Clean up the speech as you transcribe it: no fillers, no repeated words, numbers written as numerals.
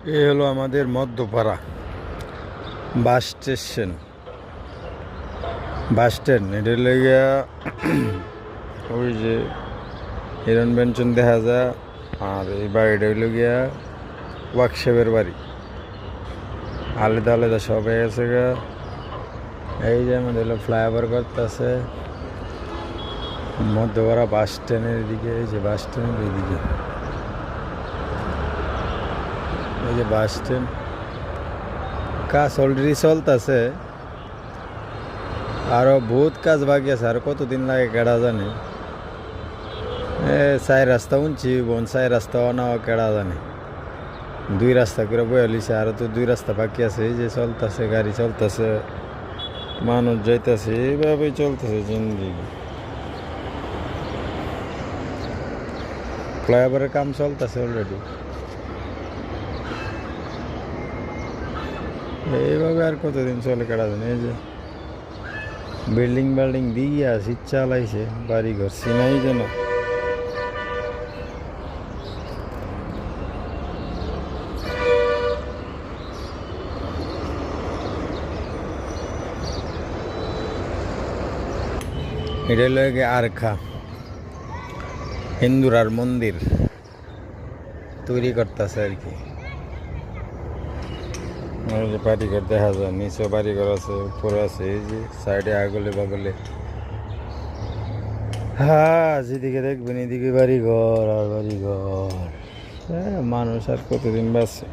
এই হলো আমাদের Madhyapara bus station, bus stand. এটা লেগে ওই যে হিরণ বেঞ্চন দেখা যায়। আর এই বাড়িটা হইল গিয়া ওয়ার্কশপের বাড়ি, আলাদা আলাদা সব হয়ে গেছে গা। এই যে আমাদের হলো ফ্লাইওভার করতেছে মধ্যপাড়া বাস স্ট্যান্ডের দিকে। এই যে বাস স্ট্যান্ডের এইদিকে, এই যে বাস স্ট্যান্ড কাজ অলরেডি চলতেছে, আরো বহুত কাজ বাকি আছে। আর কতদিন লাগে কেডা জানে। চাই রাস্তা উনছি বোন, চাই রাস্তা অনাও কেডা জানে। দুই রাস্তা করে বয়ে লিছে, আরো তো দুই রাস্তা বাকি আছে। এই যে চলতেছে, গাড়ি চলতেছে, মানুষ যাইতেছে, এইভাবেই চলতেছে জিন্দিগি। ফ্লাইওভারের কাম চলতেছে অলরেডি। এইভাবে আর কতদিন চলে কেডা জানে। এই যে বিল্ডিং দিয়া শীত চালাইছে, বাড়ি ঘর চিনাই যেন। এটা লগে আরখা হিন্দুরার মন্দির তৈরি করতেছে আর কি। বাড়িঘর দেখা যায়, নিচে বাড়িঘর আছে, উপরে আছে। এই যে সাইডে আগলে বাগলে, হ্যাঁ যেদিকে দেখবেন এদিকে বাড়িঘর আর বাড়িঘর। হ্যাঁ, মানুষ আর কতদিন বাঁচে।